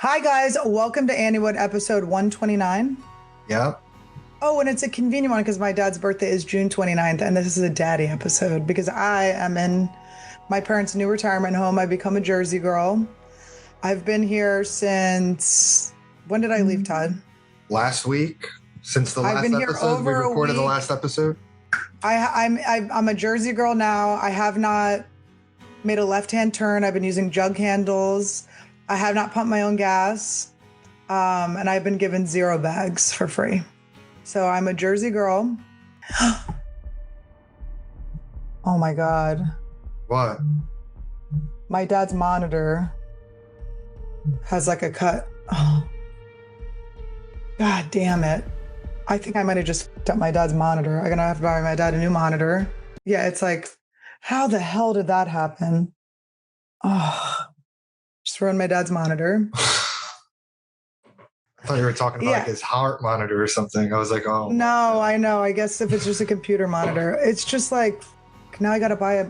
Hi, guys. Welcome to Anniewood episode 129. Yep. Oh, and it's a convenient one because my dad's birthday is June 29th, and this is a daddy episode because I am in my parents' new retirement home. I become a Jersey girl. I've been here since, when did I leave, Todd? Last week, since the I've last been here episode, we over a recorded the week. last episode. I'm a Jersey girl now. I have not made a left-hand turn. I've been using jug handles. I have not pumped my own gas. And I've been given 0 bags for free. So I'm a Jersey girl. Oh my God. What? My dad's monitor has like a cut. Oh. God damn it. I think I might have just f***ed up my dad's monitor. I'm gonna have to buy my dad a new monitor. Yeah, it's like, how the hell did that happen? Oh, just ruined my dad's monitor. I thought you were talking about like his heart monitor or something. I was like, oh. No, I know. I guess if it's just a computer monitor, it's just like, now I got to buy a.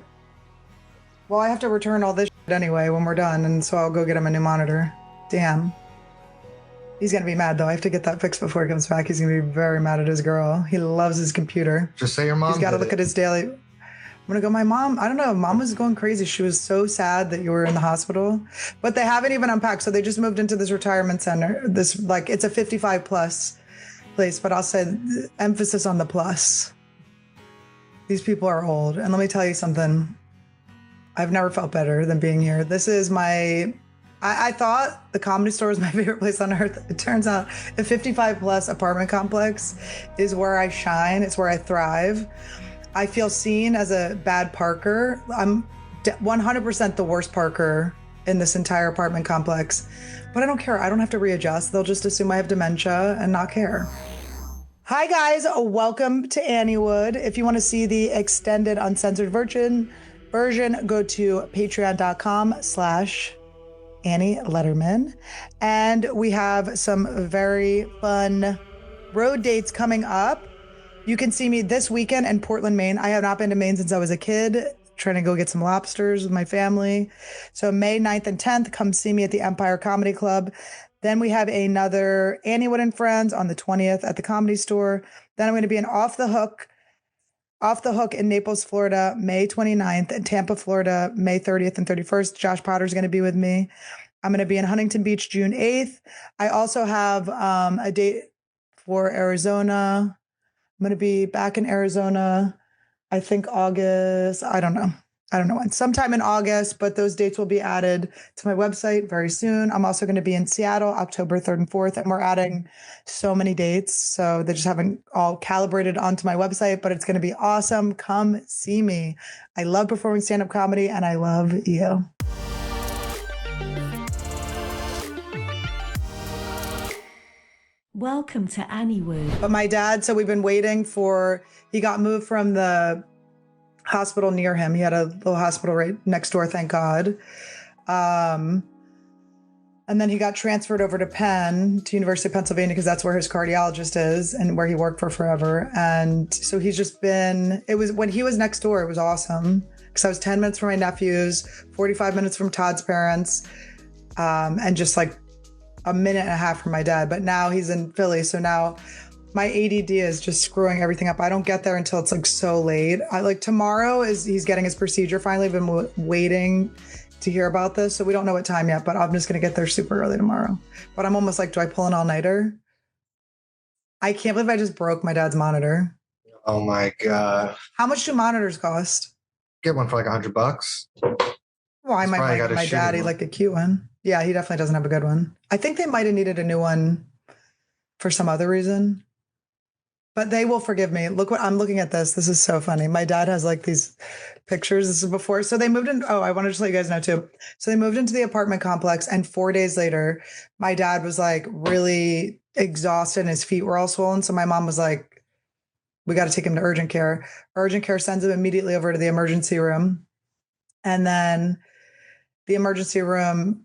Well, I have to return all this shit anyway when we're done. And so I'll go get him a new monitor. Damn. He's going to be mad though. I have to get that fixed before he comes back. He's going to be very mad at his girl. He loves his computer. Just say your mom. He's got to look at his daily. I'm going to go, my mom, I don't know. Mom was going crazy. She was so sad that you were in the hospital, but they haven't even unpacked. So they just moved into this retirement center. This, like, it's a 55 plus place, but I'll say emphasis on the plus. These people are old. And let me tell you something. I've never felt better than being here. This is I thought the Comedy Store was my favorite place on earth. It turns out a 55 plus apartment complex is where I shine. It's where I thrive. I feel seen as a bad parker. I'm 100% the worst parker in this entire apartment complex, but I don't care. I don't have to readjust. They'll just assume I have dementia and not care. Hi guys, welcome to Anniewood. If you want to see the extended uncensored version, go to patreon.com/Annie Lederman. And we have some very fun road dates coming up. You can see me this weekend in Portland, Maine. I have not been to Maine since I was a kid, trying to go get some lobsters with my family. So May 9th and 10th, come see me at the Empire Comedy Club. Then we have another Anniewood and Friends on the 20th at the Comedy Store. Then I'm going to be in Off the Hook in Naples, Florida, May 29th, and Tampa, Florida, May 30th and 31st. Josh Potter's going to be with me. I'm going to be in Huntington Beach, June 8th. I also have a date for Arizona. I'm going to be back in Arizona, I think August. I don't know when. Sometime in August, but those dates will be added to my website very soon. I'm also going to be in Seattle, October 3rd and 4th, and we're adding so many dates. So they just haven't all calibrated onto my website, but it's going to be awesome. Come see me. I love performing stand-up comedy, and I love you. Welcome to Anniewood. But my dad, so we've been waiting he got moved from the hospital near him. He had a little hospital right next door, thank God. And then he got transferred over to Penn, to University of Pennsylvania, because that's where his cardiologist is and where he worked for forever. And so he's just when he was next door, it was awesome. Because I was 10 minutes from my nephews, 45 minutes from Todd's parents, and just like a minute and a half from my dad. But now he's in Philly, so now my ADD is just screwing everything up. I don't get there until it's like so late. Tomorrow he's getting his procedure finally. I've been waiting to hear about this, so we don't know what time yet, but I'm just going to get there super early tomorrow. But I'm almost like, do I pull an all-nighter? I can't believe I just broke my dad's monitor. Oh my God. How much do monitors cost? Get one for like $100. Well, I might buy my daddy like a cute one. Yeah, he definitely doesn't have a good one. I think they might have needed a new one for some other reason. But they will forgive me. Look what I'm looking at this. This is so funny. My dad has like these pictures. This is before. So they moved in. Oh, I wanted to let you guys know too. So they moved into the apartment complex, and 4 days later, my dad was like really exhausted and his feet were all swollen. So my mom was like, we got to take him to urgent care. Urgent care sends him immediately over to the emergency room. And then the emergency room,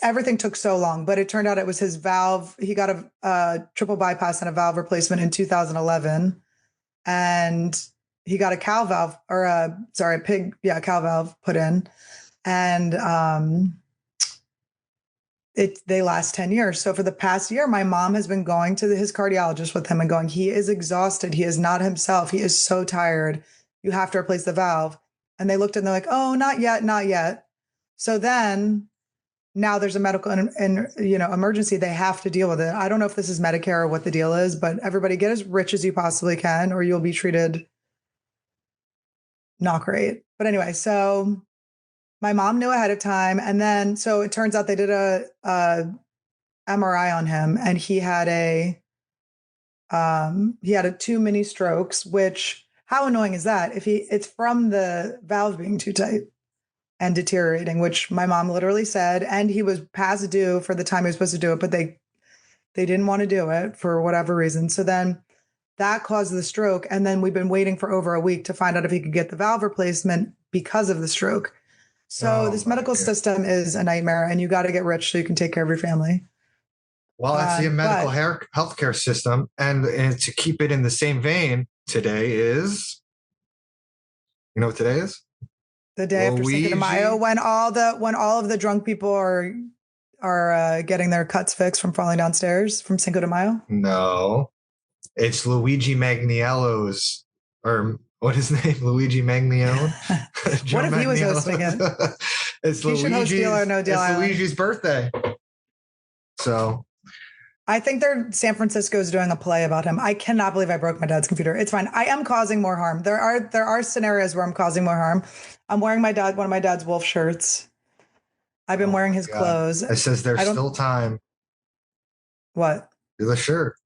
everything took so long, but it turned out it was his valve. He got a triple bypass and a valve replacement in 2011. And he got a cow valve a cow valve put in. And they last 10 years. So for the past year, my mom has been going to his cardiologist with him and going, he is exhausted. He is not himself. He is so tired. You have to replace the valve. And they looked and they're like, oh, not yet, not yet. So then now there's a medical emergency. They have to deal with it. I don't know if this is Medicare or what the deal is, but everybody get as rich as you possibly can, or you'll be treated not great. But anyway, so my mom knew ahead of time. And then, so it turns out they did a MRI on him, and he had two mini strokes, which, how annoying is that? It's from the valve being too tight and deteriorating, which my mom literally said, and he was past due for the time he was supposed to do it, but they didn't want to do it for whatever reason. So then that caused the stroke. And then we've been waiting for over a week to find out if he could get the valve replacement because of the stroke. So this medical system is a nightmare, and you got to get rich so you can take care of your family. Well, it's the medical healthcare system. And to keep it in the same vein, today is, you know what today is? The day after Cinco de Mayo, when all of the drunk people are getting their cuts fixed from falling downstairs from Cinco de Mayo. No, it's Luigi Magniello's, or what is his name? Luigi Magniello. What if he was hosting it? It's he should host Deal or No Deal. It's Luigi's birthday. So I think San Francisco is doing a play about him. I cannot believe I broke my dad's computer. It's fine. I am causing more harm. There are scenarios where I'm causing more harm. I'm wearing one of my dad's wolf shirts. I've been wearing his clothes. It says there's still time. What? The shirt.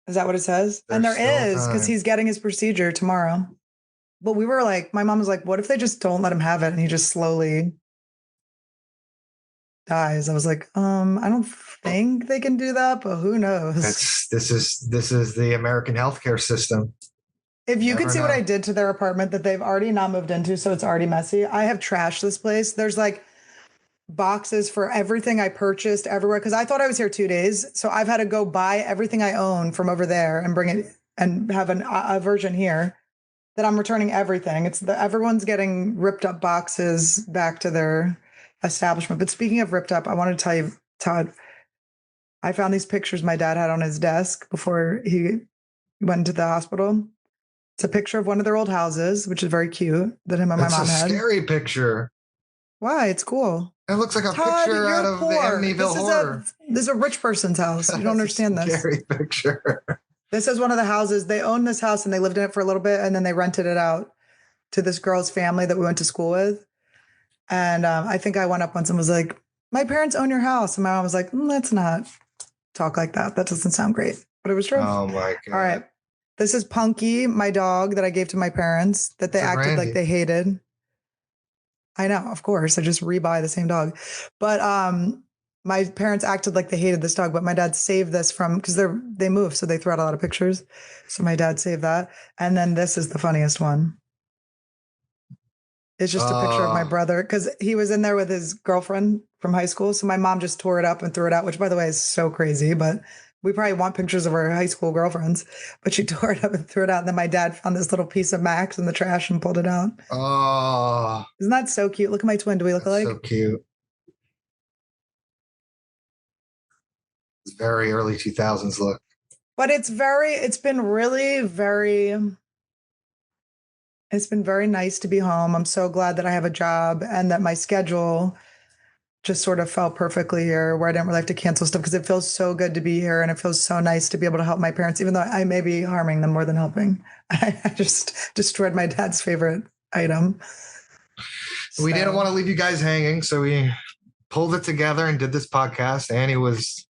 Is that what it says? And there is, because he's getting his procedure tomorrow. But we were like, my mom was like, what if they just don't let him have it and he just slowly dies? I was like, I don't think they can do that, but who knows? This is the American healthcare system. If you could see what I did to their apartment that they've already not moved into, so it's already messy. I have trashed this place. There's like boxes for everything I purchased everywhere, because I thought I was here 2 days. So I've had to go buy everything I own from over there and bring it and have a version here that I'm returning everything. Everyone's getting ripped up boxes back to their establishment. But speaking of ripped up, I want to tell you, Todd, I found these pictures my dad had on his desk before he went into the hospital. It's a picture of one of their old houses, which is very cute, that him and my mom had. It's a scary picture. Why? It's cool. It looks like a Todd, picture out of poor. the Amityville Horror. This is a rich person's house. You don't understand this. Scary picture. This is one of the houses. They owned this house and they lived in it for a little bit, and then they rented it out to this girl's family that we went to school with. And I think I went up once and was like, my parents own your house. And my mom was like, let's not talk like that. That doesn't sound great. But it was true. Oh, my God. All right. This is Punky, my dog that I gave to my parents that they acted like they hated. I know, of course. I just rebuy the same dog. But my parents acted like they hated this dog, but my dad saved this because they moved, so they threw out a lot of pictures. So my dad saved that. And then this is the funniest one. It's just a picture of my brother, because he was in there with his girlfriend from high school. So my mom just tore it up and threw it out, which, by the way, is so crazy. But we probably want pictures of our high school girlfriends. But she tore it up and threw it out. And then my dad found this little piece of Max in the trash and pulled it out. Oh. Isn't that so cute? Look at my twin. Do we look alike? So cute. It's very early 2000s look. But it's been very nice to be home. I'm so glad that I have a job and that my schedule just sort of fell perfectly here, where I didn't really have to cancel stuff, because it feels so good to be here. And it feels so nice to be able to help my parents, even though I may be harming them more than helping. I just destroyed my dad's favorite item. We didn't want to leave you guys hanging, so we pulled it together and did this podcast. Annie was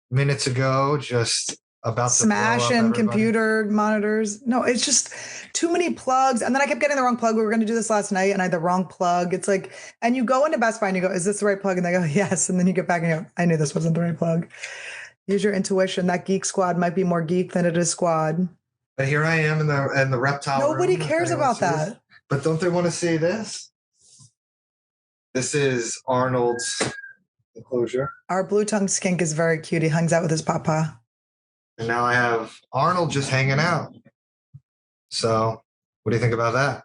minutes ago just about to smashing computer monitors. No, it's just too many plugs. And then I kept getting the wrong plug. We were going to do this last night and I had the wrong plug. It's like, and you go into Best Buy and you go, is this the right plug? And they go, yes. And then you get back and you go, I knew this wasn't the right plug. Use your intuition. That geek squad might be more geek than it is squad. But here I am in the reptile Nobody room, cares about that. But don't they want to see this? This is Arnold's enclosure. Our blue-tongued skink is very cute. He hangs out with his papa. And now I have Arnold just hanging out. So what do you think about that?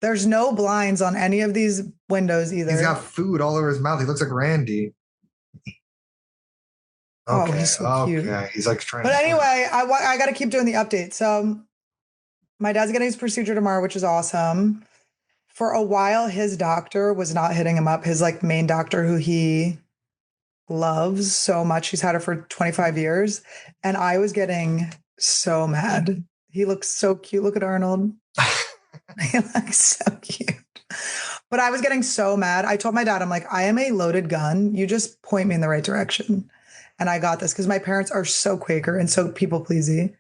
There's no blinds on any of these windows either. He's got food all over his mouth. He looks like Randy. Oh, Okay. he's so cute. Okay. He's like trying. But anyway, I got to keep doing the update. So my dad's getting his procedure tomorrow, which is awesome. For a while, his doctor was not hitting him up. His like main doctor, who he loves so much. He's had her for 25 years. And I was getting so mad. He looks so cute. Look at Arnold. He looks so cute. But I was getting so mad. I told my dad, I'm like, I am a loaded gun. You just point me in the right direction. And I got this because my parents are so Quaker and so people pleasy.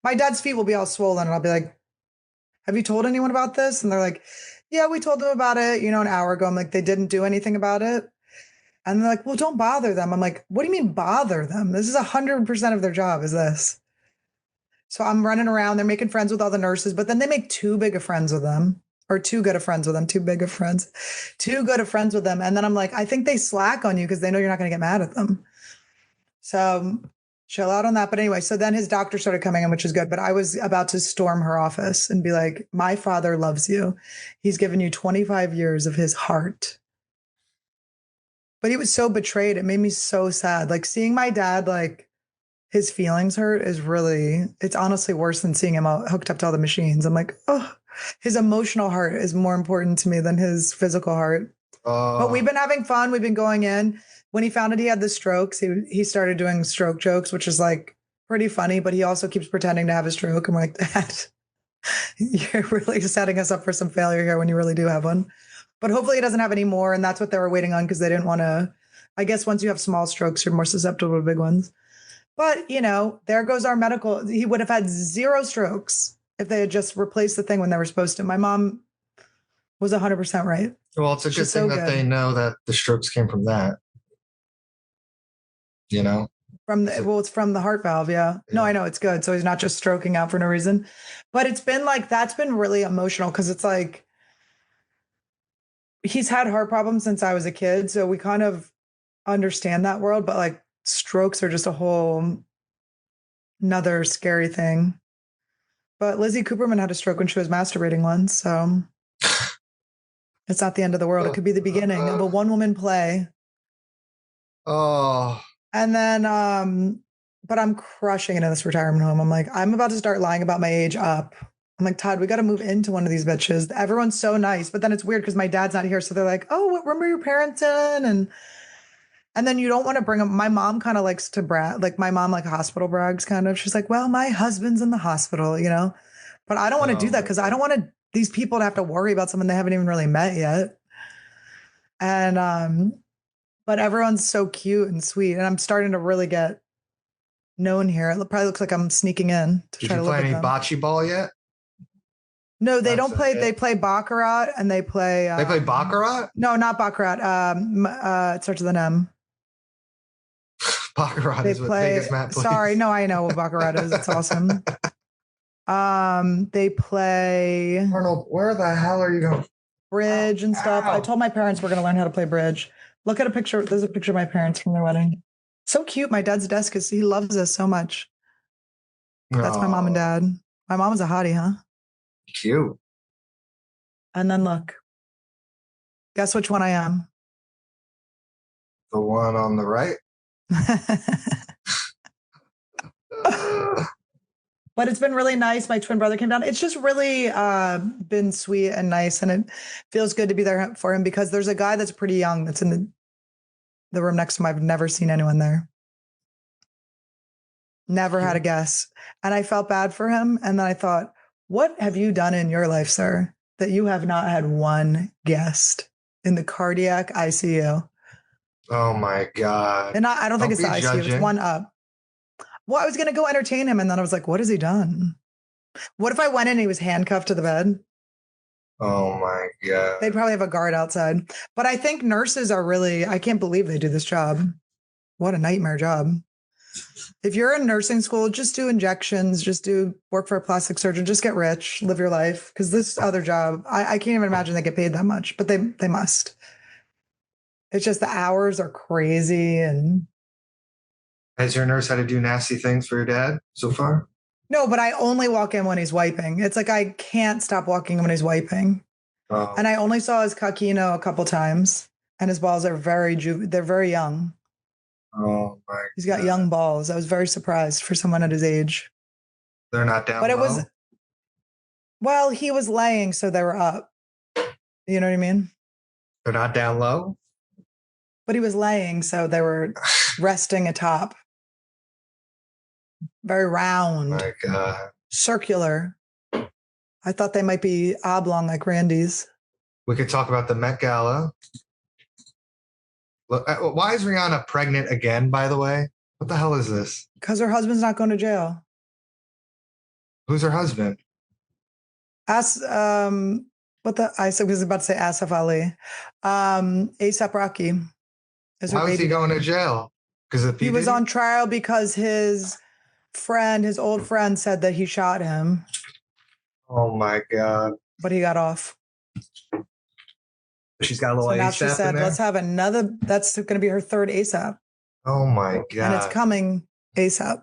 My dad's feet will be all swollen and I'll be like, have you told anyone about this? And they're like, yeah, we told them about it, an hour ago. I'm like, they didn't do anything about it. And they're like, well, don't bother them. I'm like, what do you mean bother them? This is 100% of their job is this. So I'm running around. They're making friends with all the nurses, but then they make too big of friends with them or too good of friends with them, too big of friends, too good of friends with them. And then I'm like, I think they slack on you because they know you're not going to get mad at them. So chill out on that. But anyway, so then his doctor started coming in, which is good. But I was about to storm her office and be like, my father loves you. He's given you 25 years of his heart. But he was so betrayed. It made me so sad. Like seeing my dad, like his feelings hurt is really, it's honestly worse than seeing him hooked up to all the machines. I'm like, oh, his emotional heart is more important to me than his physical heart. But we've been having fun. We've been going in. When he found out he had the strokes, he started doing stroke jokes, which is like pretty funny, but he also keeps pretending to have a stroke. I'm like, Dad, you're really setting us up for some failure here when you really do have one. But hopefully he doesn't have any more. And that's what they were waiting on because they didn't want to, I guess once you have small strokes, you're more susceptible to big ones. But, there goes our medical. He would have had 0 strokes if they had just replaced the thing when they were supposed to. My mom was 100% right. Well, it's a good thing that they know that the strokes came from that. It's from the heart valve. Yeah. No, I know it's good. So he's not just stroking out for no reason, but it's been like, that's been really emotional. Cause it's like, he's had heart problems since I was a kid. So we kind of understand that world, but like strokes are just a whole another scary thing. But Lizzie Cooperman had a stroke when she was masturbating once. So it's not the end of the world. It could be the beginning of a one-woman play. Oh. And then, but I'm crushing it in this retirement home. I'm like, I'm about to start lying about my age up. I'm like, Todd, we got to move into one of these bitches. Everyone's so nice, but then it's weird because my dad's not here. So they're like, oh, what room are your parents in? And then you don't want to bring them. My mom kind of likes to brag. Like my mom, like hospital brags kind of. She's like, well, my husband's in the hospital, but I don't want to do that because I don't want these people to have to worry about someone they haven't even really met yet. And, but everyone's so cute and sweet. And I'm starting to really get known here. It probably looks like I'm sneaking in to try to look at them. Did you play any bocce ball yet? No, they don't play. They play baccarat and they play. They play baccarat? No, not baccarat. It starts with an M. Baccarat is what Vegas Matt plays. Sorry, no, I know what baccarat is. It's awesome. They play. Arnold, where the hell are you going? Bridge and stuff. I told my parents we're going to learn how to play bridge. Look at a picture. There's a picture of my parents from their wedding. So cute. My dad's desk he loves us so much. That's my mom and dad. My mom is a hottie, huh? Cute. And then look. Guess which one I am? The one on the right? But it's been really nice. My twin brother came down. It's just really been sweet and nice. And it feels good to be there for him because there's a guy that's pretty young that's in the room next to him. I've never seen anyone there. Never had a guess. And I felt bad for him. And then I thought, what have you done in your life, sir, that you have not had one guest in the cardiac ICU? Oh my God. And I don't think it's the ICU. It's one up. Well, I was going to go entertain him. And then I was like, what has he done? What if I went in and he was handcuffed to the bed? Oh my God. They'd probably have a guard outside. But I think nurses are really, I can't believe they do this job. What a nightmare job. If you're in nursing school, just do injections, just do work for a plastic surgeon, just get rich, live your life. Because this other job, I can't even imagine they get paid that much, but they must. It's just the hours are crazy. And has your nurse had to do nasty things for your dad so far? No, but I only walk in when he's wiping. It's like I can't stop walking when he's wiping. And I only saw his Kakino a couple times, and his balls are they're very young. Oh my! He's got young balls. I was very surprised for someone at his age. They're not down but it low? Well, he was laying, so they were up. You know what I mean? They're not down low? But he was laying, so they were resting atop. Very round. My God. Circular. I thought they might be oblong like Randy's. We could talk about the Met Gala. Look, why is Rihanna pregnant again, by the way? What the hell is this? Because her husband's not going to jail. Who's her husband? I was about to say Asif Ali. ASAP Rocky. Why was he going to jail? Because he was on trial because his old friend said that he shot him. Oh my God. But he got off. She's got a little ASAP now she said, let's have another. That's going to be her third ASAP. Oh my God. And it's coming ASAP.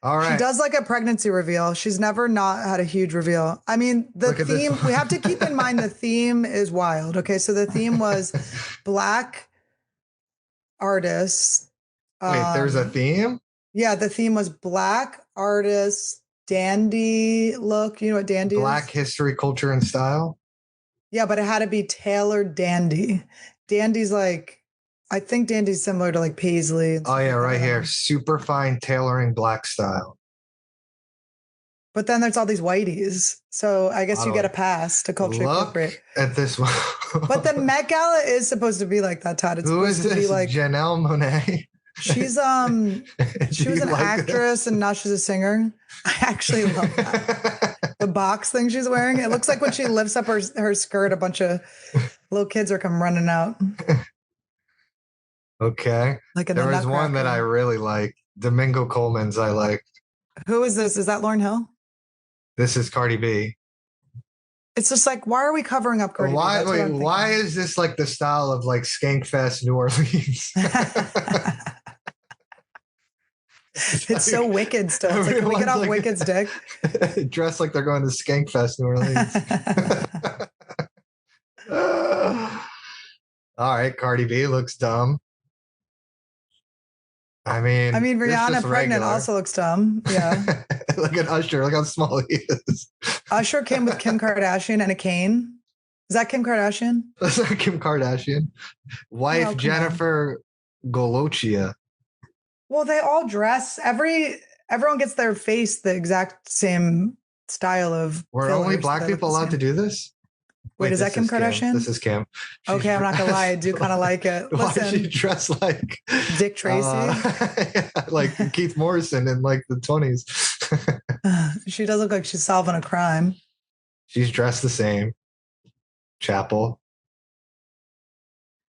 All right. She does like a pregnancy reveal. She's never not had a huge reveal. I mean, the theme, we have to keep in mind the theme is wild. Okay. So the theme was Black artists. Wait, there's a theme? Yeah. The theme was Black artists, dandy look. You know what dandy Black history, culture, and style? Yeah, but it had to be tailored dandy. Dandy's like, I think dandy's similar to like Paisley. Oh yeah, right here. Super fine tailoring black style. But then there's all these whiteies. So I guess you get a pass to culturally appropriate. At this one. But the Met Gala is supposed to be like that, Todd. It's Who is supposed to this? be like Janelle Monáe? She's she was an actress and now she's a singer. I actually love that. The box thing she's wearing. It looks like when she lifts up her skirt, a bunch of little kids are come running out. Okay. Like there was one that I really like. Domingo Coleman's I like. Who is this? Is that Lauryn Hill? This is Cardi B. It's just like, why are we covering up Cardi B? Why is this like the style of like Skankfest New Orleans? It's so wicked still. It's like, can we get off Wicked's dick? Dressed like they're going to Skankfest New Orleans. All right, Cardi B looks dumb. I mean, Rihanna pregnant regular. Also looks dumb. Yeah. Look at Usher. Look how small he is. Usher came with Kim Kardashian and a cane. Is that Kim Kardashian? That's not Kim Kardashian. Wife Jennifer Golochia. Well, they all dress. Everyone gets their face the exact same style of. Were only black people allowed to do this? Wait, is that Kim Kardashian? This is Kim. Okay, I'm not gonna lie. I do kind of like it. Listen, why is she dressed like Dick Tracy? Like Keith Morrison in like the 20s. She does look like she's solving a crime. She's dressed the same. Chapel.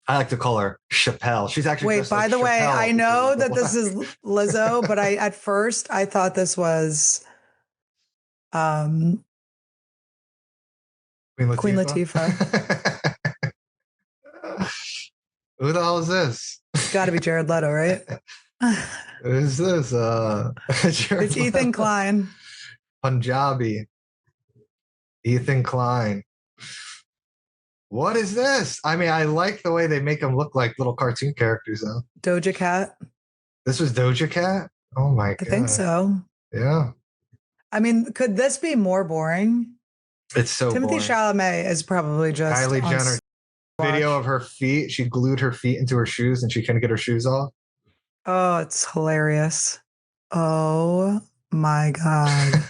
I like to call her Chappelle. She's actually. Wait, by the way, I know that this is Lizzo, but at first I thought this was Queen Latifah. Who the hell is this? Got to be Jared Leto, right? Who's this? It's Ethan Klein. Punjabi. Ethan Klein. What is this? I mean, I like the way they make them look like little cartoon characters, though. Doja Cat. This was Doja Cat? Oh, my God. I think so. Yeah. I mean, could this be more boring? It's so Timothy Chalamet is probably just Kylie Jenner. Video of her feet. She glued her feet into her shoes and she couldn't get her shoes off. Oh, it's hilarious. Oh, my God.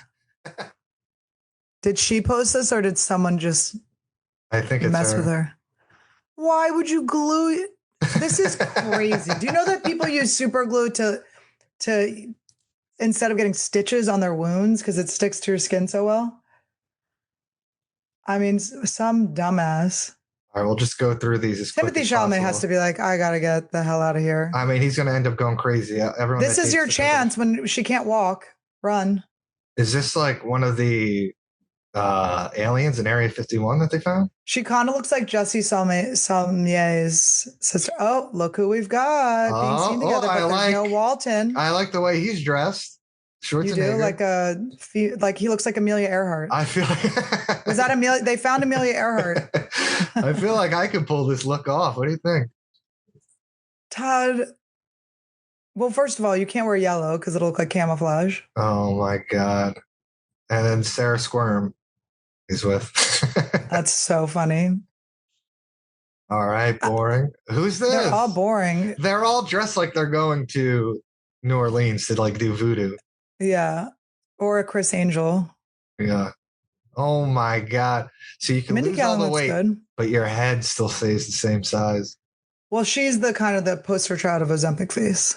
Did she post this or did someone just... I think it's mess with her. Why would you glue it? This is crazy. Do you know that people use super glue to instead of getting stitches on their wounds because it sticks to your skin so well? I mean, some dumbass. All right, we'll just go through these as Timothy Chalamet has to be like, I gotta get the hell out of here. I mean, he's gonna end up going crazy. Everyone. This is your chance when she can't walk. Run. Is this like one of the aliens in Area 51 that they found? She kind of looks like Jessie Salmier's sister. Oh, look who we've got being seen together. But there's no Walton. I like the way he's dressed. You do like he looks like Amelia Earhart. I feel like Was that Amelia? They found Amelia Earhart. I feel like I could pull this look off. What do you think? Todd. Well, first of all, you can't wear yellow because it'll look like camouflage. Oh my God. And then Sarah Squirm is with. That's so funny. All right, boring. Who's this? They're all boring. They're all dressed like they're going to New Orleans to like do voodoo. Yeah. Or a Chris Angel. Yeah. Oh my God. So you can Mindy lose all Kaling the looks weight, good. but your head still stays the same size. Well, she's the kind of the poster child of Ozempic face.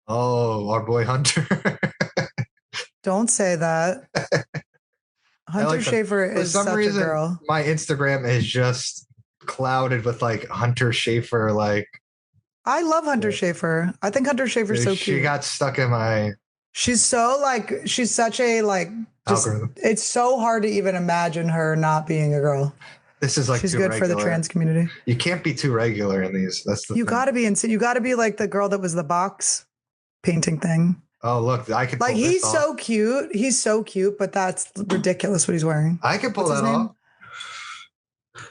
Oh, our boy Hunter. Don't say that. Hunter Schafer is such a girl. My Instagram is just clouded with like Hunter Schafer. Like, I love Hunter Schafer. I think Hunter Schafer's so cute. She got stuck in my. She's so like, she's such a like, just, it's so hard to even imagine her not being a girl. This is like she's good regular. For the trans community. You can't be too regular in these. That's the you got to be insane. You got to be like the girl that was the box painting thing. Oh, look, I could like he's so cute. He's so cute, but that's ridiculous what he's wearing. I could pull that off.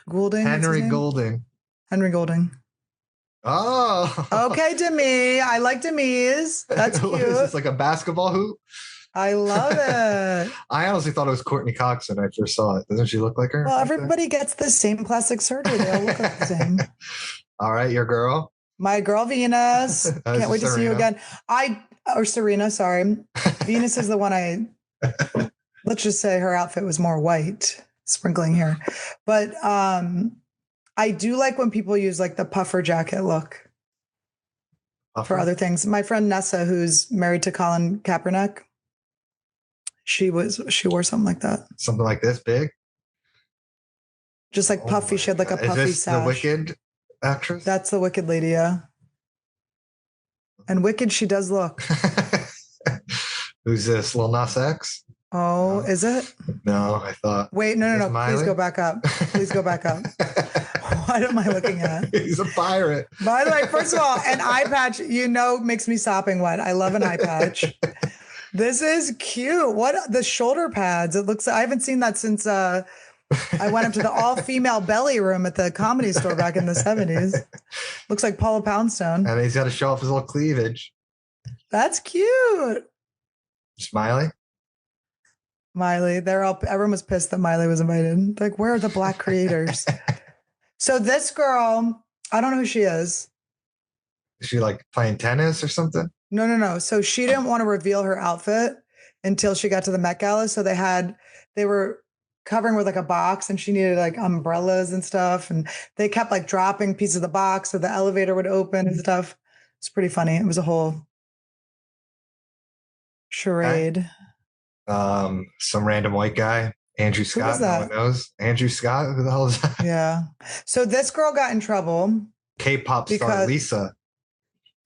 Goulding. Henry Goulding. Henry Goulding. Oh. Okay, Demi. I like Demi's. That's cute. What is this, like a basketball hoop? I love it. I honestly thought it was Courtney Cox when I first saw it. Doesn't she look like her? Well, everybody gets the same plastic surgery. They all look like the same. All right, your girl. My girl Venus. Can't wait to see you again. Or Serena, sorry. Venus is the one let's just say her outfit was more white, sprinkling here. But I do like when people use like the puffer jacket look for other things. My friend Nessa, who's married to Colin Kaepernick, she wore something like that. Something like this big? Just like puffy. She had like a puffy sash. Is this the Wicked actress? That's the Wicked lady, yeah. And Wicked, she does look. Who's this? Lil Nas X? Oh, no. Is it? No, I thought. Wait, no. Please go back up. Please go back up. What am I looking at? He's a pirate. By the way, first of all, an eye patch, makes me sopping wet. I love an eye patch. This is cute. What? The shoulder pads. It looks, I haven't seen that since I went up to the all-female belly room at the Comedy Store back in the 70s. Looks like Paula Poundstone. And he's got to show off his little cleavage. That's cute. Smiley? Miley. Everyone was pissed that Miley was invited. Like, where are the black creators? So this girl, I don't know who she is. Is she like playing tennis or something? No. So she didn't want to reveal her outfit until she got to the Met Gala. So they were covering with like a box and she needed like umbrellas and stuff. And they kept like dropping pieces of the box so the elevator would open and stuff. It's pretty funny. It was a whole charade. Some random white guy, Andrew Scott. No one knows. Andrew Scott? Who the hell is that? Yeah. So this girl got in trouble. K-pop star Lisa.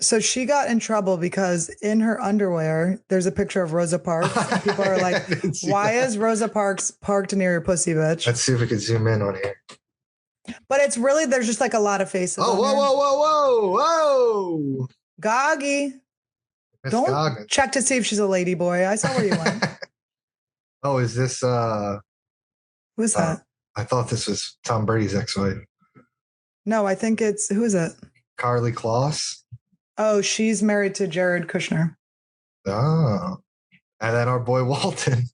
So she got in trouble because in her underwear, there's a picture of Rosa Parks. And people are like, why is Rosa Parks parked near your pussy, bitch? Let's see if we can zoom in on here. But it's really, there's just like a lot of faces. Oh, whoa. Goggy. Don't Goggins. Check to see if she's a lady boy. I saw where you went. Oh, is this who's that? I thought this was Tom Brady's ex-wife. No, I think who is it? Carly Kloss. Oh, she's married to Jared Kushner. Oh. And then our boy Walton.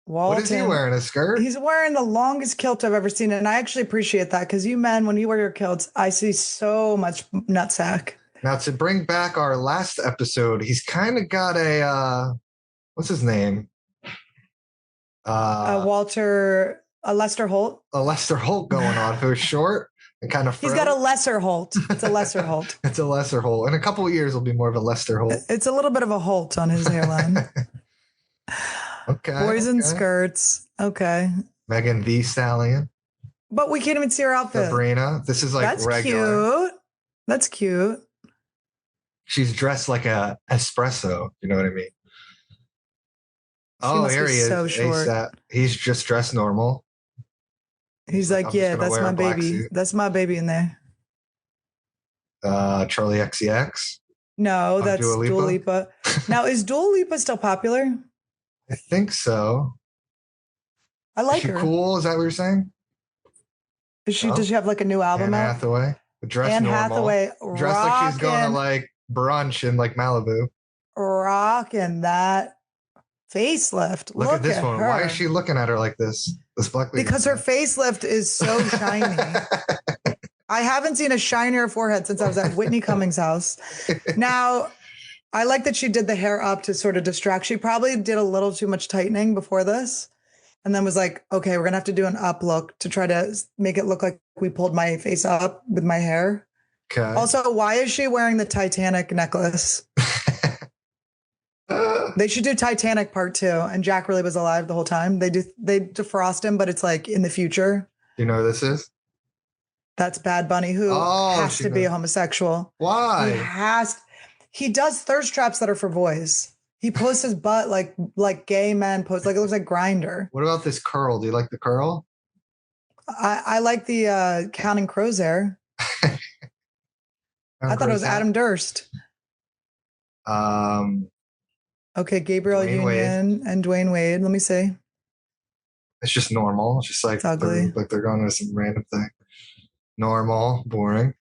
What is he wearing? A skirt? He's wearing the longest kilt I've ever seen. And I actually appreciate that because you men, when you wear your kilts, I see so much nutsack. Now, to bring back our last episode, he's kind of got what's his name? Lester Holt. A Lester Holt going on, who's short and kind of He's got a lesser Holt. It's a lesser Holt. It's a lesser Holt. In a couple of years, it'll be more of a Lester Holt. It's a little bit of a Holt on his hairline. Okay. Boys in skirts. Okay. Megan Thee Stallion. But we can't even see her outfit. Sabrina. This is like That's regular. Cute. That's cute. She's dressed like a espresso. You know what I mean? Here he is. So short. He's just dressed normal. He's like, yeah, that's my baby. That's my baby in there. Charlie XCX. No, Oh, Dua that's Dua Lipa? Lipa. Now, is Dua Lipa still popular? I think so. I Is like she her. cool? Is that what you're saying? Does No. she have like a new album Anne out? Hathaway. Dress Anne normal. Hathaway Dressed like she's going to rocking, like brunch in like Malibu. rocking that facelift. Look at Look this at one. Why is her. she looking at her like this? This black lady. Because her facelift is so shiny. I haven't seen a shinier forehead since I was at Whitney Cummings' house. Now, I like that she did the hair up to sort of distract. She probably did a little too much tightening before this and then was like, okay, we're going to have to do an up look to try to make it look like we pulled my face up with my hair. Okay. Also, why is she wearing the Titanic necklace? They should do Titanic part 2. And Jack really was alive the whole time. They defrost him, but it's like in the future. You know who this is? That's Bad Bunny, who has to be a homosexual. Why? He does thirst traps that are for boys. He posts his butt like gay men post, like it looks like Grinder. What about this curl? Do you like the curl? I like the Counting Crows hair. I thought it was Adam Durst. Okay, Gabriel Dwayne Union Wade. and Dwayne Wade. Let me see. It's just normal. It's just like It's ugly. they're going with some random thing. Normal, boring.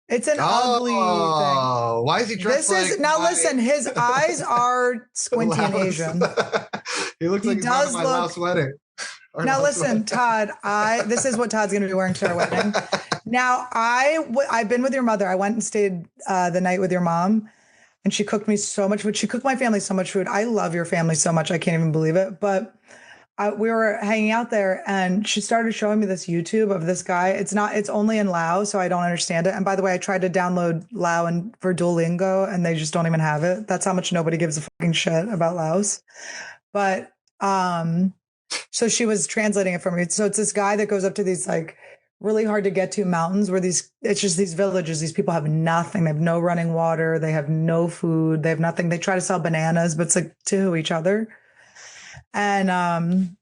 It's an ugly thing. Oh, why is he dressed listen, his eyes are squinty and Asian. He looks like he's going to my Laos wedding. Now listen, Todd, this is what Todd's going to be wearing to our wedding. Now, I've been with your mother. I went and stayed the night with your mom, and she cooked me so much food. She cooked my family so much food. I love your family so much. I can't even believe it. But we were hanging out there, and she started showing me this YouTube of this guy. It's only in Lao, so I don't understand it. And by the way, I tried to download Lao and for Duolingo, and they just don't even have it. That's how much nobody gives a fucking shit about Laos. But so she was translating it for me. So it's this guy that goes up to these like really hard to get to mountains where it's just these villages. These people have nothing. They have no running water. They have no food. They have nothing. They try to sell bananas, but it's like to each other. And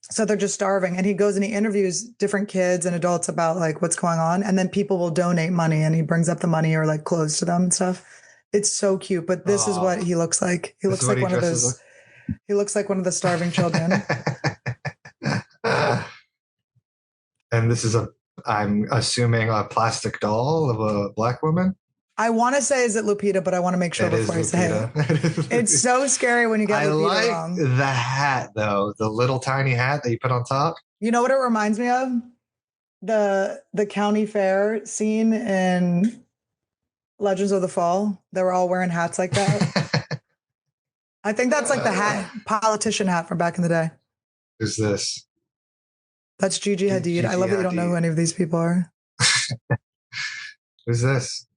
so they're just starving. And he goes and he interviews different kids and adults about like what's going on. And then people will donate money and he brings up the money or like clothes to them and stuff. It's so cute. But this is what he looks like. He looks like one of those. He looks like one of the starving children. And this is I'm assuming a plastic doll of a black woman. I want to say, is it Lupita? But I want to make sure before I say it. It's so scary when you get Lupita wrong. The hat, though. The little tiny hat that you put on top. You know what it reminds me of? The county fair scene in Legends of the Fall. They were all wearing hats like that. I think that's like the politician hat from back in the day. Who's this? That's Gigi Hadid. Gigi I love that you don't know who any of these people are. Who's this?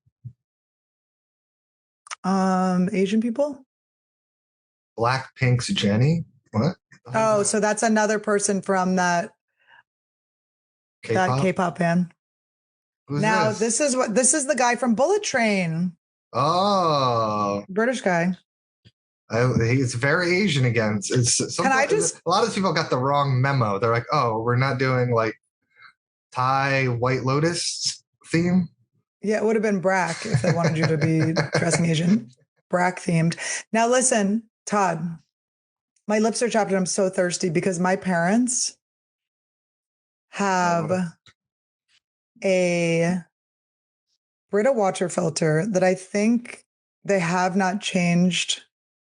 Asian people? Blackpink's Jennie? What? Oh, so that's another person from that K-pop band. Who's now this is the guy from Bullet Train. Oh, British guy. He's very Asian again. A lot of people got the wrong memo. They're like, oh, we're not doing like Thai White Lotus theme. Yeah, it would have been Brack if they wanted you to be dressing Asian. Brack themed. Now listen, Todd, my lips are chapped and I'm so thirsty because my parents have a Brita water filter that I think they have not changed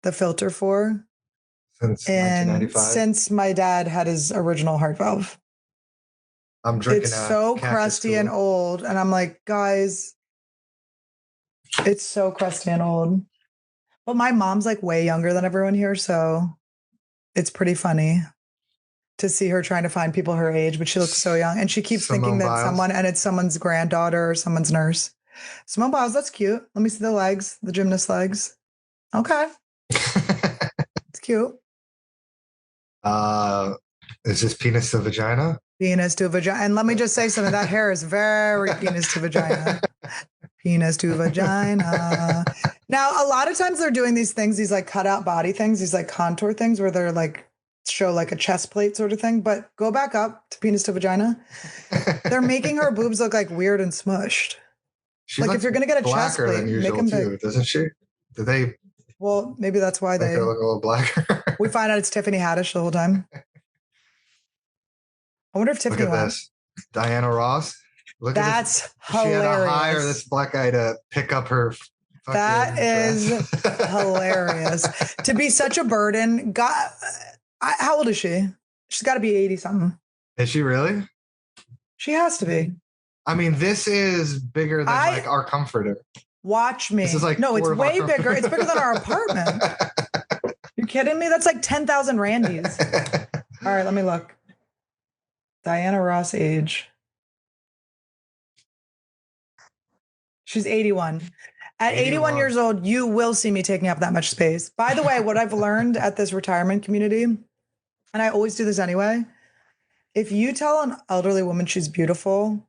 the filter for since 1995. Since my dad had his original heart valve. I'm drinking. It's so crusty and old, and I'm like, guys, it's so crusty and old. But my mom's like way younger than everyone here, so it's pretty funny to see her trying to find people her age, but she looks so young, and she keeps thinking that it's someone's granddaughter or someone's nurse. Simone Biles, that's cute. Let me see the legs, the gymnast legs. Okay. It's cute. Is this penis to vagina? Penis to vagina. And let me just say something. That hair is very penis to vagina. Penis to vagina. Now, a lot of times they're doing these things, these like cut out body things, these like contour things where they're like show like a chest plate sort of thing. But go back up to penis to vagina. They're making her boobs look like weird and smushed. She like if looks you're gonna get a chest blacker plate, than make usual them too, big. doesn't she? Did they Well, maybe that's why make her look a little blacker? we find out it's Tiffany Haddish the whole time. I wonder if Look Tiffany at went. this. Diana Ross. Look at this. That's She had to hire hilarious. this black guy to pick up her fucking That is dress. hilarious. To be such a burden. God, how old is she? She's got to be 80 something. Is she really? She has to be. I mean, this is bigger than like our comforter. Watch me. This is like no, it's way bigger. It's bigger than our apartment. You kidding me? That's like 10,000 Randys. All right, let me look. Diana Ross age. She's 81. At 81 years old, you will see me taking up that much space. By the way, what I've learned at this retirement community, and I always do this anyway, if you tell an elderly woman she's beautiful,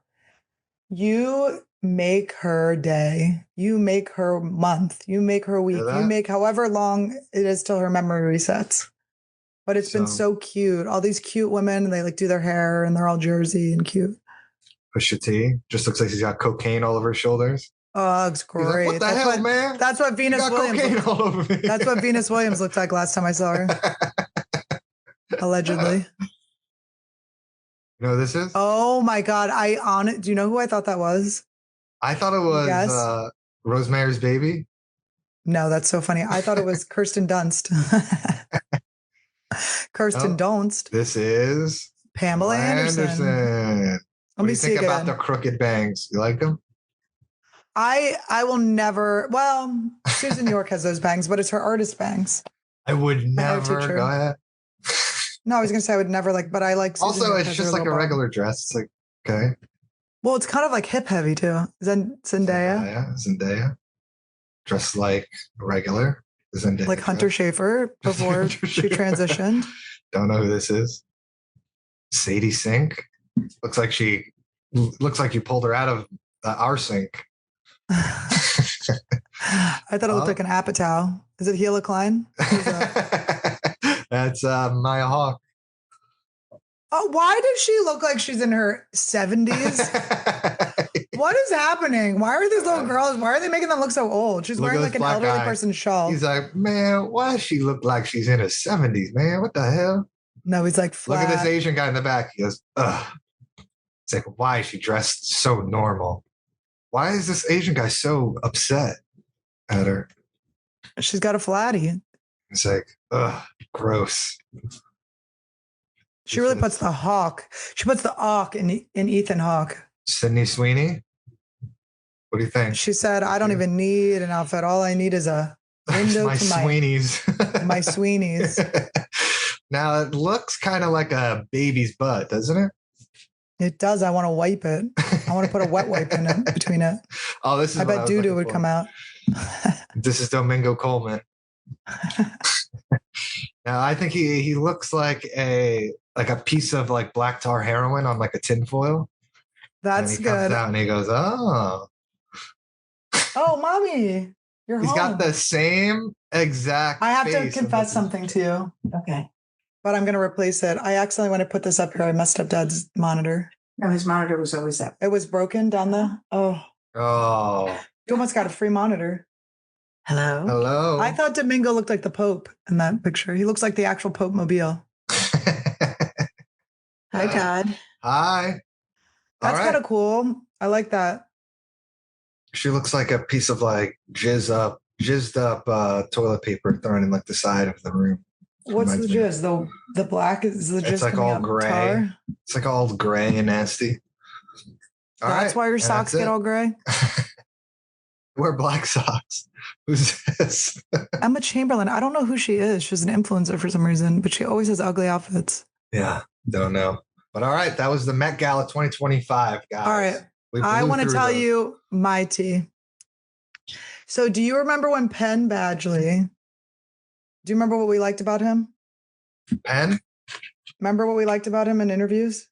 you make her day, you make her month, you make her week, you make however long it is till her memory resets. But it's been so cute. All these cute women, they like do their hair and they're all Jersey and cute. Pusha T just looks like she's got cocaine all over her shoulders. Oh, it's great. Like, what the hell, man? That's what Venus Williams. All over me. That's what Venus Williams looked like last time I saw her. Allegedly. You know who this is? Oh my God. Do you know who I thought that was? I thought it was Rosemary's Baby. No, that's so funny. I thought it was Kirsten Dunst. Kirsten Dunst. This is Pamela Anderson. What do you think about the crooked bangs? You like them? I will never. Well, Susan York has those bangs, but it's her artist bangs. I would never. Go ahead. No, I was gonna say I would never like, but I like. Susan also, York it's just like a regular dress. It's like okay. Well, it's kind of like hip heavy too. Zendaya, dressed like regular. Zendaya like Hunter Schafer before she transitioned. Don't know who this is. Sadie Sink. Looks like you pulled her out of our sink. I thought it looked like an Apatow. Is it Gila Klein? That's Maya Hawke. Oh, why does she look like she's in her 70s? What is happening? Why are these little girls, why are they making them look so old? She's wearing like an elderly person's shawl. He's like, man, why does she look like she's in her 70s, man? What the hell? No, he's like flat. Look at this Asian guy in the back. He goes, ugh. It's like, why is she dressed so normal? Why is this Asian guy so upset at her? She's got a flatty. It's like, ugh, gross. She really puts the hawk. She puts the hawk in Ethan Hawke. Sydney Sweeney? What do you think? She said, I don't even need an outfit. All I need is a window to Sweeney's. My Sweeney's. Now, it looks kind of like a baby's butt, doesn't it? It does. I want to wipe it. I want to put a wet wipe in it between it. Oh, this is. I bet doo-doo would come out. This is Domingo Coleman. Now, I think he looks like a piece of like black tar heroin on like a tinfoil. That's good. Comes out and he goes, oh. Oh, mommy, you're home. He's got the same exact. I have to confess something to you. Okay. But I'm going to replace it. I accidentally, when I put this up here, I messed up Dad's monitor. No, his monitor was always up. It was broken down the. Oh. You almost got a free monitor. Hello. I thought Domingo looked like the Pope in that picture. He looks like the actual Pope mobile. Hi, Todd. Hi. That's kind of cool. I like that. She looks like a piece of like jizzed up toilet paper thrown in like the side of the room. What's the jizz? The black is the jizz. It's like all gray. Tar? It's like all gray and nasty. That's why your socks get all gray? Wear black socks. Who's this? Emma Chamberlain. I don't know who she is. She's an influencer for some reason, but she always has ugly outfits. Yeah, don't know. But all right, that was the Met Gala 2025, guys. All right. I want to tell you my tea. So do you remember when Penn Badgley, do you remember what we liked about him? Penn? Remember what we liked about him in interviews?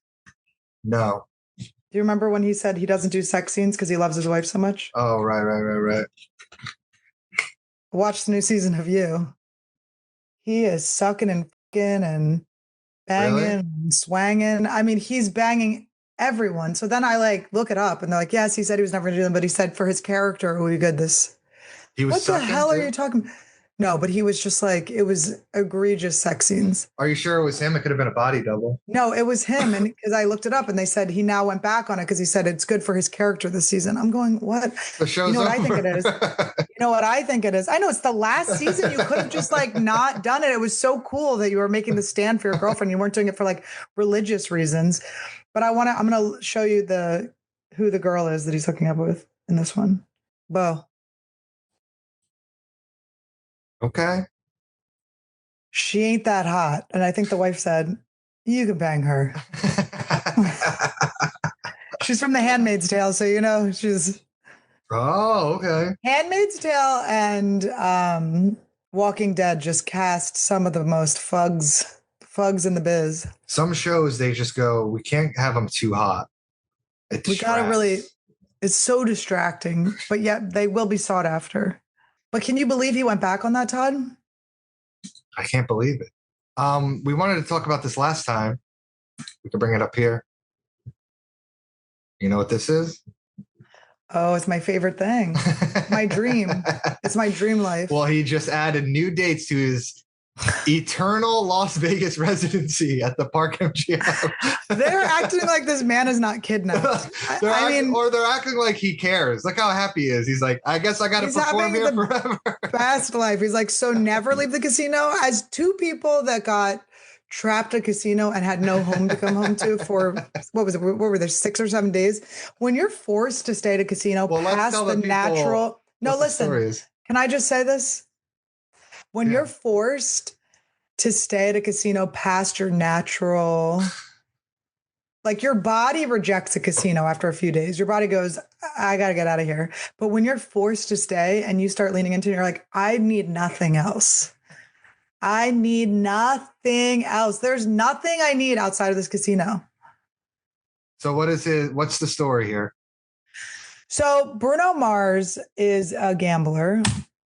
No. Do you remember when he said he doesn't do sex scenes because he loves his wife so much? Oh, right. Watch the new season of You. He is sucking and fucking and banging and swanging. I mean, he's banging everyone. So then I like look it up and they're like, yes, he said he was never going to do them, but he said for his character, it would be good. He was what the hell are you talking? No, but he was just like, it was egregious sex scenes. Are you sure it was him? It could have been a body double. No, it was him. And because I looked it up and they said he now went back on it because he said it's good for his character this season. I'm going, what? The show's you know what over. I think it is? You know what I think it is? I know it's the last season. You could have just like not done it. It was so cool that you were making the stand for your girlfriend. You weren't doing it for like religious reasons. But I'm going to show you who the girl is that he's hooking up with in this one. Bo. Okay. She ain't that hot. And I think the wife said, you can bang her. She's from The Handmaid's Tale. So, you know, she's. Oh, okay. Handmaid's Tale and Walking Dead just cast some of the most fugs in the biz. Some shows, they just go, we can't have them too hot. We got to really, it's so distracting, but yet they will be sought after. But can you believe he went back on that, Todd? I can't believe it. We wanted to talk about this last time. We can bring it up here. You know what this is? Oh, it's my favorite thing. My dream. It's my dream life. Well, he just added new dates to his eternal Las Vegas residency at the Park MGM. They're acting like this man is not kidnapped. They're acting like he cares. Look how happy he is. He's like, I guess I got to perform here forever. Best life. He's like, so never leave the casino. As two people that got trapped at a casino and had no home to come home to for, what was it? What were there, 6 or 7 days? When you're forced to stay at a casino past the natural. No, listen, can I just say this? When you're forced to stay at a casino past your natural, like your body rejects a casino after a few days. Your body goes, I got to get out of here. But when you're forced to stay and you start leaning into it, you're like, I need nothing else. I need nothing else. There's nothing I need outside of this casino. So what's the story here? So Bruno Mars is a gambler.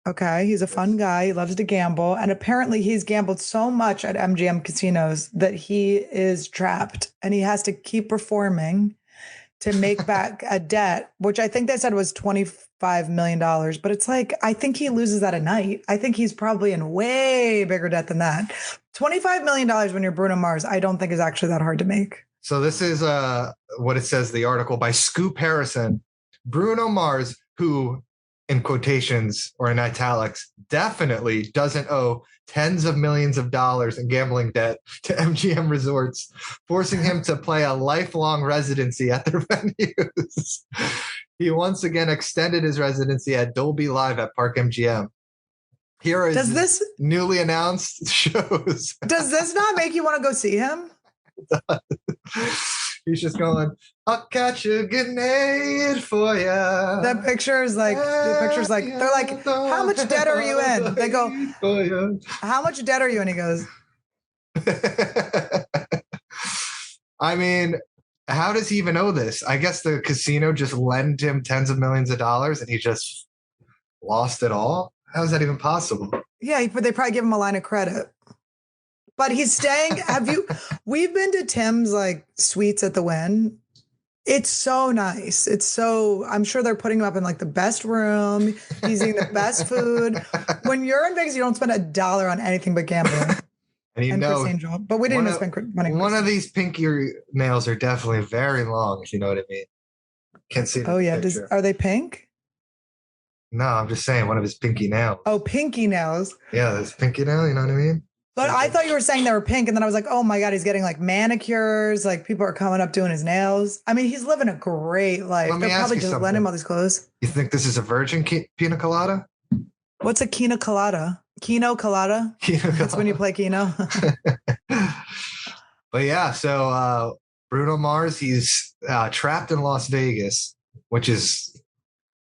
Okay. He's a fun guy. He loves to gamble. And apparently he's gambled so much at MGM casinos that he is trapped and he has to keep performing to make back a debt, which I think they said was $25 million. But it's like, I think he loses that a night. I think he's probably in way bigger debt than that. $25 million when you're Bruno Mars, I don't think is actually that hard to make. So this is what it says, the article by Scoop Harrison. Bruno Mars, who in quotations or in italics, definitely doesn't owe tens of millions of dollars in gambling debt to MGM Resorts, forcing him to play a lifelong residency at their venues. He once again extended his residency at Dolby Live at Park MGM. Here is this newly announced shows. Does this not make you want to go see him? He's just going, I'll catch a grenade for ya. That picture is like, they're like, how much debt are you in? They go, how much debt are you in? He goes, I mean, how does he even owe this? I guess the casino just lent him tens of millions of dollars and he just lost it all. How is that even possible? Yeah, but they probably give him a line of credit. But he's staying. We've been to Tim's like suites at the Wynn. It's so nice. I'm sure they're putting him up in like the best room. He's eating the best food. When you're in Vegas, you don't spend $1 on anything but gambling. And Chris Angel. But we didn't even spend money. One of these pinky nails are definitely very long, if you know what I mean. Can't see. Oh yeah. Are they pink? No, I'm just saying one of his pinky nails. Oh, pinky nails. Yeah, this pinky nail, you know what I mean? But I thought you were saying they were pink. And then I was like, oh my God, he's getting like manicures. Like people are coming up doing his nails. I mean, he's living a great life. They're probably just letting him all these clothes. You think this is a virgin pina colada? What's a Kino colada? Kino colada? That's when you play Kino. But yeah, so Bruno Mars, he's trapped in Las Vegas, which is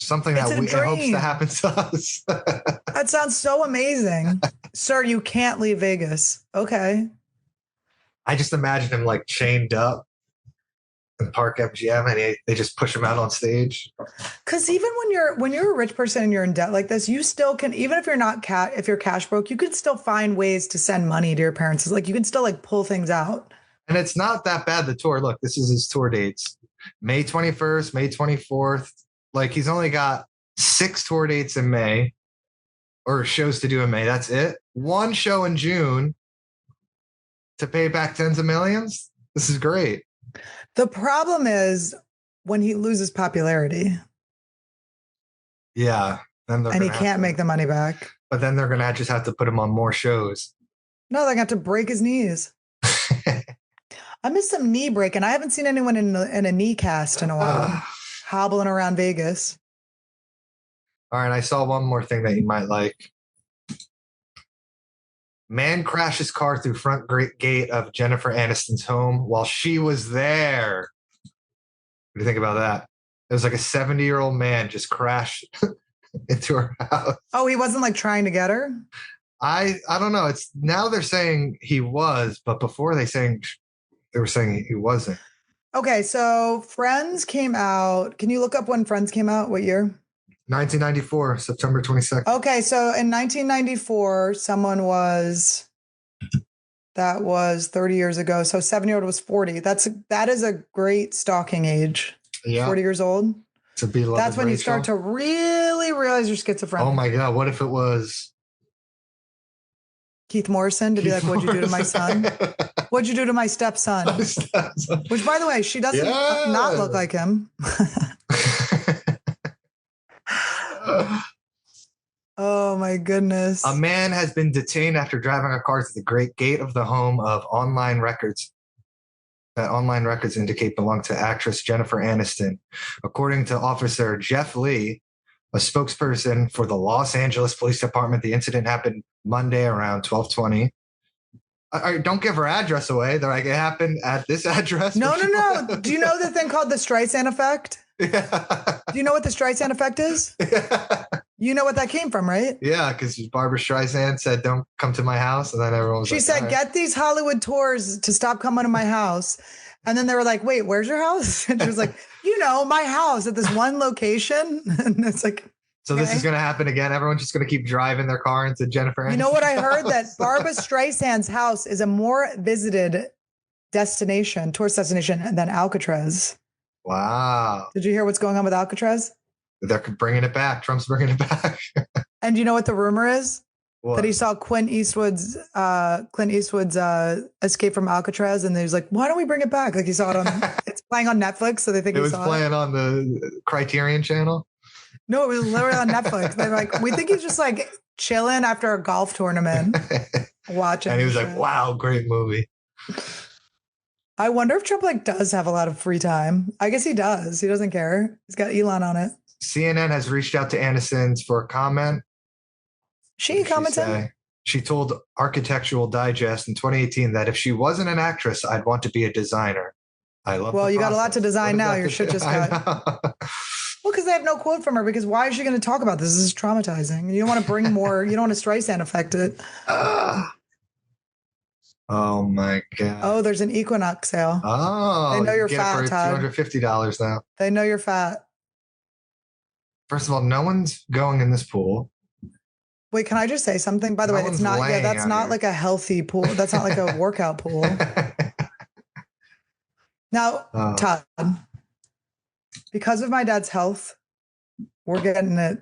something that we hopes to happen to us. That sounds so amazing. Sir, you can't leave Vegas. Okay. I just imagine him like chained up in Park MGM and they just push him out on stage. Because even when you're a rich person and you're in debt like this, you still can, even if you're not if you're cash broke, you can still find ways to send money to your parents. It's like you can still like pull things out. And it's not that bad, the tour. Look, this is his tour dates. May 21st, May 24th. Like, he's only got 6 tour dates in May, or shows to do in May. That's it. 1 show in June to pay back tens of millions. This is great. The problem is when he loses popularity. Yeah. And he can't make the money back. But then they're going to just have to put him on more shows. No, they're going to have to break his knees. I missed some knee breaking. I haven't seen anyone in a knee cast in a while, hobbling around Vegas. All right, I saw one more thing that you might like. Man crashes car through front gate of Jennifer Aniston's home while she was there. What do you think about that? It was like a 70-year-old man just crashed into her house. Oh, he wasn't like trying to get her? I don't know. It's now they're saying he was, but before they were saying he wasn't. Okay, so Friends came out. Can you look up when Friends came out? What year? 1994, September 22nd. Okay, so in 1994, that was 30 years ago. So 7-year-old was 40. That is a great stalking age. Yeah. 40 years old. To be loved. That's when Rachel. You start to really realize you're schizophrenic. Oh my God, what if it was Keith Morrison to be like, what'd you do to my son? What'd you do to my stepson? Which, by the way, she doesn't not look like him. Oh my goodness. A man has been detained after driving a car to the great gate of the home of online records that online records indicate belong to actress Jennifer Aniston. According to Officer Jeff Lee, a spokesperson for the Los Angeles Police Department, the incident happened Monday around 12:20. Don't give her address away. They're like, it happened at this address. No. Do you know the thing called the Streisand effect? Yeah. Do you know what the Streisand effect is? Yeah. You know what that came from, right? Yeah, because Barbara Streisand said, don't come to my house. And then everyone was She said, right. Get these Hollywood tours to stop coming to my house. And then they were like, wait, where's your house? And she was like, my house at this one location. And it's like, so this is going to happen again. Everyone's just going to keep driving their car into Jennifer Aniston's You know what I heard? house? That Barbara Streisand's house is a more visited tourist destination than Alcatraz. Wow. Did you hear what's going on with Alcatraz? They're bringing it back. Trump's bringing it back. And you know what the rumor is? What? That he saw Clint Eastwood's Escape from Alcatraz, and he was like, "Why don't we bring it back?" Like he saw it on, it's playing on Netflix, so they think it was playing on the Criterion channel. No, it was literally on Netflix. They're like, we think he's just like chilling after a golf tournament, watching. And he was like, "Wow, great movie." I wonder if Trump does have a lot of free time. I guess he does. He doesn't care. He's got Elon on it. CNN has reached out to Aniston's for a comment. She commented? She told Architectural Digest in 2018 that if she wasn't an actress, I'd want to be a designer. I love. Well, you got a lot to design now. Your shit just got. Well, because they have no quote from her. Because why is she going to talk about this? This is traumatizing. You don't want to bring more. You don't want to Streisand affect it. Oh my God. Oh, there's an Equinox sale. Oh, they know you're fat, Todd. $250 now. They know you're fat. First of all, no one's going in this pool. Wait, can I just say something? By the way, it's not. Yeah, that's not like a healthy pool. That's not like a workout pool. Now, Todd, because of my dad's health, we're getting it.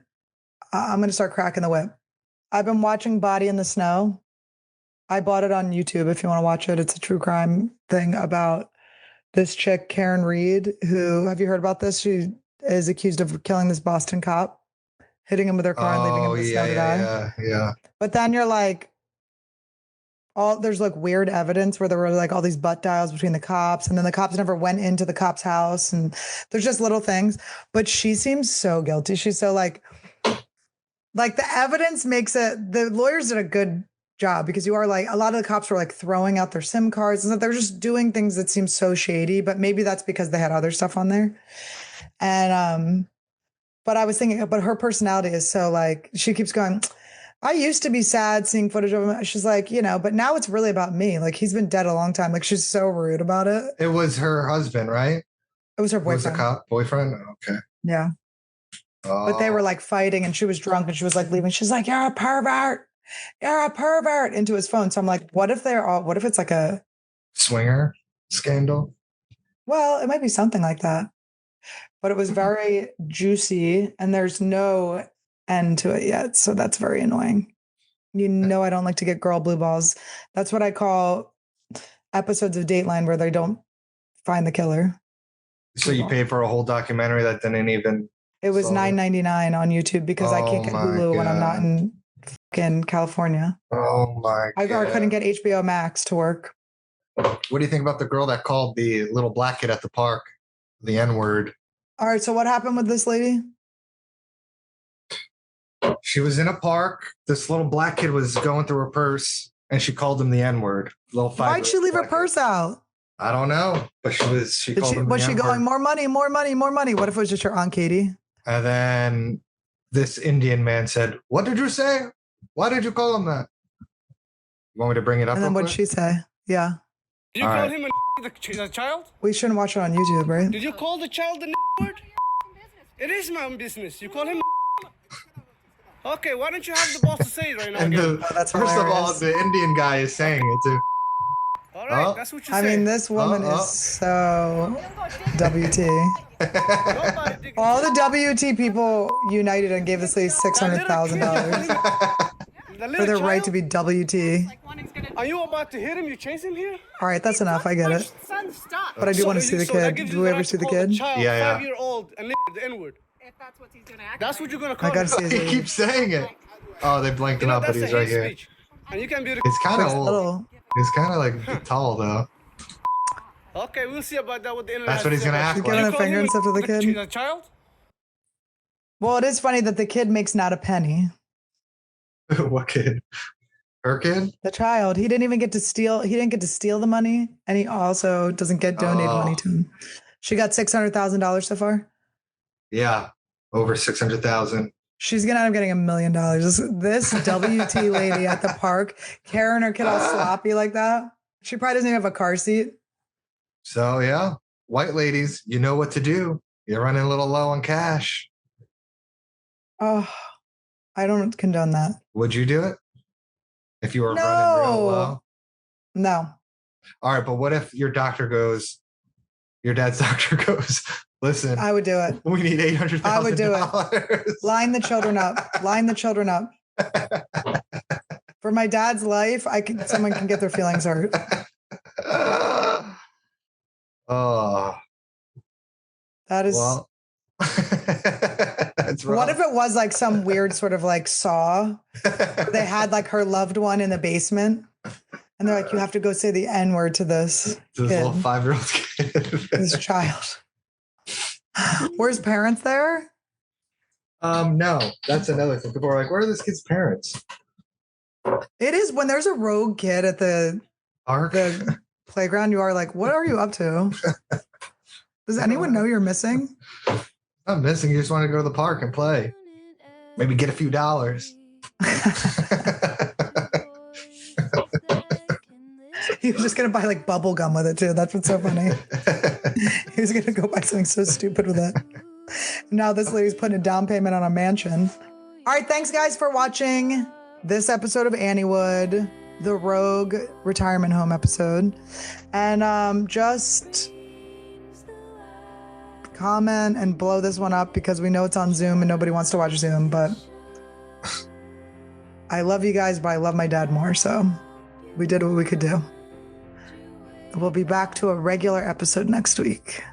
I'm going to start cracking the whip. I've been watching Body in the Snow. I bought it on YouTube if you want to watch it. It's a true crime thing about this chick, Karen Reed, who, have you heard about this? She is accused of killing this Boston cop, hitting him with her car and leaving him in the snow to die. Yeah. But then you're like, there's like weird evidence where there were like all these butt dials between the cops, and then the cops never went into the cop's house, and there's just little things. But she seems so guilty. She's so like the evidence makes it. The lawyers did a good job, because you are like, a lot of the cops were like throwing out their SIM cards and they're just doing things that seem so shady. But maybe that's because they had other stuff on there. And but I was thinking, but her personality is so like, she keeps going, I used to be sad seeing footage of him. She's like, but now it's really about me. Like, he's been dead a long time. Like, she's so rude about it. It was her husband, right? It was her boyfriend. It was a cop boyfriend? Okay. Yeah. But they were like fighting, and she was drunk, and she was like leaving. She's like, you're a pervert. You're a pervert, into his phone. So I'm like, what if it's like a swinger? scandal? Well, it might be something like that. But it was very juicy and there's no end to it yet. So that's very annoying. You know, I don't like to get girl blue balls. That's what I call episodes of Dateline where they don't find the killer. So you paid for a whole documentary that didn't even. It was $9.99 on YouTube because I can't get Hulu when I'm not in fucking California. Oh my God. I couldn't get HBO Max to work. What do you think about the girl that called the little black kid at the park the N-word? All right, so what happened with this lady? She was in a park. This little black kid was going through her purse, and she called him the N-word. Why'd she leave her purse out? I don't know, but she called him the N-word. Was she going, more money, more money, more money? What if it was just your Aunt Katie? And then this Indian man said, "What did you say? Why did you call him that?" You want me to bring it up? And then what'd she say? Yeah. Did you call him a child? We shouldn't watch it on YouTube, right? Did you call the child the word? It is my own business. You call him. Okay, why don't you have the balls to say it right now? And that's first of all, the Indian guy is saying it too. All right, that's what you say. I mean, this woman is so WT. All the WT people united and gave this lady $600,000 for their right to be WT. Are you about to hit him? You chase him here? All right, that's enough. I get it. But I do want to see the kid. Do we ever see the kid? Yeah. 5-year-old and the N-word. If that's what he's gonna act. That's what you're gonna call I gotta see He his keeps saying it. Oh, they blanked him out, but he's right here. And you can be He's kind of little. old. He's kind of like tall though. Okay, we'll see about that with the internet. That's what he's gonna act She's giving like. a finger and stuff to the kid. A child? Well, it is funny that the kid makes not a penny. What kid? Her kid? The child. He didn't even get to steal. He didn't get to steal the money, and he also doesn't get donated money to him. She got $600,000 so far. Yeah, over 600,000. She's gonna end up getting $1 million. This WT lady at the park carrying her kid all sloppy like that. She probably doesn't even have a car seat. So yeah, white ladies, you know what to do. You're running a little low on cash. Oh, I don't condone that. Would you do it if you were running real low? No. All right, but what if your dad's doctor goes, listen, I would do it. We need $800,000. I would do it. Line the children up. Line the children up. For my dad's life, someone can get their feelings hurt. Oh. That is. Well, that's rough. What if it was like some weird sort of like Saw? They had like her loved one in the basement, and they're like, "You have to go say the N-word to this little 5-year-old kid, this child." Where's parents there? No, that's another thing. People are like, "Where are this kid's parents?" It is when there's a rogue kid at the Park, the playground. You are like, "What are you up to?" Does anyone know you're missing? I'm missing. You just want to go to the park and play. Maybe get a few dollars. He was just going to buy like bubble gum with it too. That's what's so funny. He was going to go buy something so stupid with it. Now this lady's putting a down payment on a mansion. All right. Thanks guys for watching this episode of Anniewood, the Rogue retirement home episode. And just comment and blow this one up because we know it's on Zoom and nobody wants to watch Zoom, but I love you guys, but I love my dad more. So we did what we could do. We'll be back to a regular episode next week.